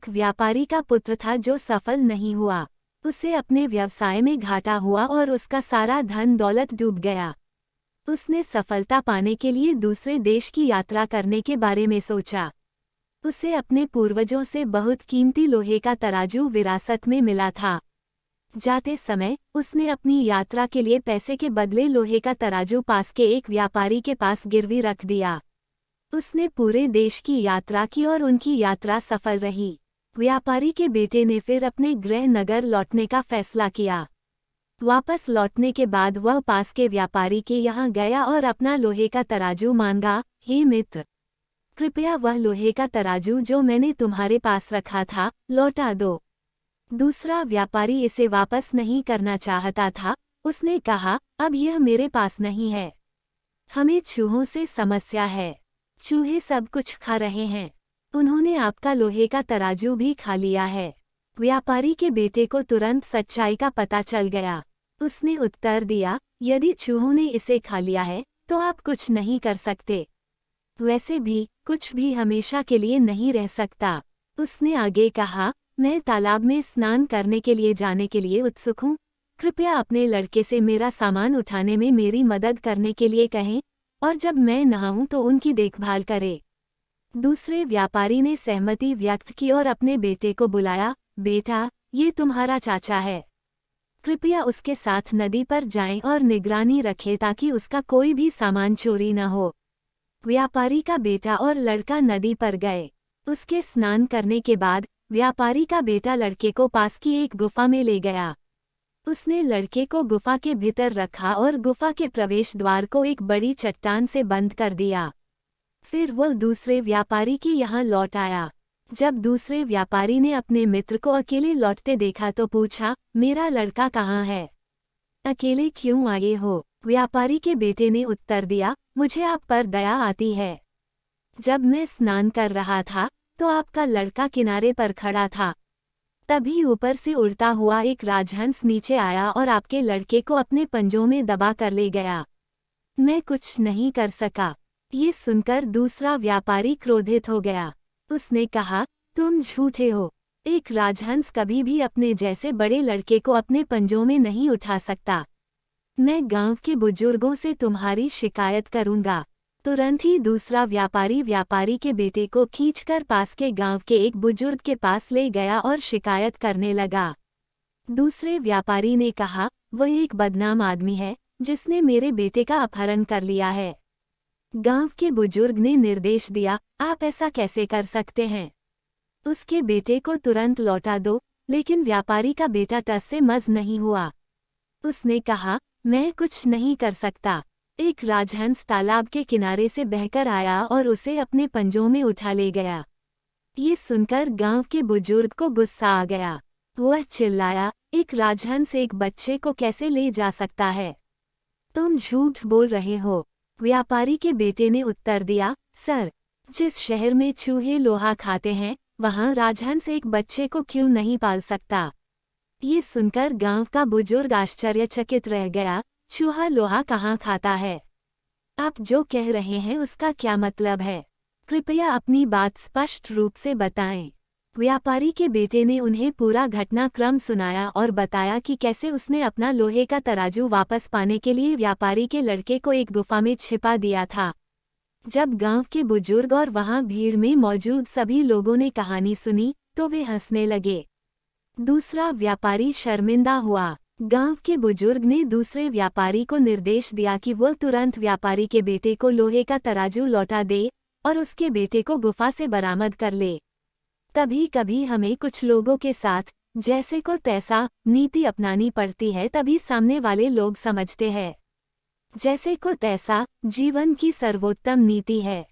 एक व्यापारी का पुत्र था जो सफल नहीं हुआ। उसे अपने व्यवसाय में घाटा हुआ और उसका सारा धन दौलत डूब गया। उसने सफलता पाने के लिए दूसरे देश की यात्रा करने के बारे में सोचा। उसे अपने पूर्वजों से बहुत कीमती लोहे का तराजू विरासत में मिला था। जाते समय उसने अपनी यात्रा के लिए पैसे के बदले लोहे का तराजू पास के एक व्यापारी के पास गिरवी रख दिया। उसने पूरे देश की यात्रा की और उनकी यात्रा सफल रही। व्यापारी के बेटे ने फिर अपने गृह नगर लौटने का फैसला किया। वापस लौटने के बाद वह पास के व्यापारी के यहाँ गया और अपना लोहे का तराजू मांगा। हे मित्र, कृपया वह लोहे का तराजू जो मैंने तुम्हारे पास रखा था लौटा दो। दूसरा व्यापारी इसे वापस नहीं करना चाहता था। उसने कहा, अब यह मेरे पास नहीं है। हमें चूहों से समस्या है। चूहे सब कुछ खा रहे हैं। उन्होंने आपका लोहे का तराजू भी खा लिया है। व्यापारी के बेटे को तुरंत सच्चाई का पता चल गया। उसने उत्तर दिया, यदि चूहों ने इसे खा लिया है तो आप कुछ नहीं कर सकते। वैसे भी कुछ भी हमेशा के लिए नहीं रह सकता। उसने आगे कहा, मैं तालाब में स्नान करने के लिए जाने के लिए उत्सुक हूँ। कृपया अपने लड़के से मेरा सामान उठाने में मेरी मदद करने के लिए कहें और जब मैं नहाऊं तो उनकी देखभाल करे। दूसरे व्यापारी ने सहमति व्यक्त की और अपने बेटे को बुलाया। बेटा, ये तुम्हारा चाचा है। कृपया उसके साथ नदी पर जाएं और निगरानी रखें ताकि उसका कोई भी सामान चोरी न हो। व्यापारी का बेटा और लड़का नदी पर गए। उसके स्नान करने के बाद व्यापारी का बेटा लड़के को पास की एक गुफा में ले गया। उसने लड़के को गुफा के भीतर रखा और गुफा के प्रवेश द्वार को एक बड़ी चट्टान से बंद कर दिया। फिर वह दूसरे व्यापारी के यहाँ लौट आया। जब दूसरे व्यापारी ने अपने मित्र को अकेले लौटते देखा तो पूछा, मेरा लड़का कहाँ है? अकेले क्यों आए हो? व्यापारी के बेटे ने उत्तर दिया, मुझे आप पर दया आती है। जब मैं स्नान कर रहा था तो आपका लड़का किनारे पर खड़ा था। तभी ऊपर से उड़ता हुआ एक राजहंस नीचे आया और आपके लड़के को अपने पंजों में दबा कर ले गया। मैं कुछ नहीं कर सका। ये सुनकर दूसरा व्यापारी क्रोधित हो गया। उसने कहा, तुम झूठे हो। एक राजहंस कभी भी अपने जैसे बड़े लड़के को अपने पंजों में नहीं उठा सकता। मैं गांव के बुजुर्गों से तुम्हारी शिकायत करूंगा। तुरंत ही दूसरा व्यापारी के बेटे को खींचकर पास के गांव के एक बुजुर्ग के पास ले गया और शिकायत करने लगा। दूसरे व्यापारी ने कहा, वह एक बदनाम आदमी है जिसने मेरे बेटे का अपहरण कर लिया है। गांव के बुजुर्ग ने निर्देश दिया, आप ऐसा कैसे कर सकते हैं? उसके बेटे को तुरंत लौटा दो। लेकिन व्यापारी का बेटा टस से मस नहीं हुआ। उसने कहा, मैं कुछ नहीं कर सकता। एक राजहंस तालाब के किनारे से बहकर आया और उसे अपने पंजों में उठा ले गया। ये सुनकर गांव के बुजुर्ग को गुस्सा आ गया। वह चिल्लाया, एक राजहंस एक बच्चे को कैसे ले जा सकता है? तुम झूठ बोल रहे हो। व्यापारी के बेटे ने उत्तर दिया, सर, जिस शहर में चूहे लोहा खाते हैं वहां राजहंस एक बच्चे को क्यों नहीं पाल सकता? ये सुनकर गांव का बुजुर्ग आश्चर्यचकित रह गया। चूहा लोहा कहाँ खाता है? आप जो कह रहे हैं उसका क्या मतलब है? कृपया अपनी बात स्पष्ट रूप से बताएं। व्यापारी के बेटे ने उन्हें पूरा घटनाक्रम सुनाया और बताया कि कैसे उसने अपना लोहे का तराजू वापस पाने के लिए व्यापारी के लड़के को एक गुफा में छिपा दिया था। जब गांव के बुजुर्ग और वहां भीड़ में मौजूद सभी लोगों ने कहानी सुनी तो वे हंसने लगे। दूसरा व्यापारी शर्मिंदा हुआ। गांव के बुजुर्ग ने दूसरे व्यापारी को निर्देश दिया कि वह तुरंत व्यापारी के बेटे को लोहे का तराजू लौटा दे और उसके बेटे को गुफा से बरामद कर ले। कभी कभी हमें कुछ लोगों के साथ जैसे को तैसा नीति अपनानी पड़ती है, तभी सामने वाले लोग समझते हैं जैसे को तैसा जीवन की सर्वोत्तम नीति है।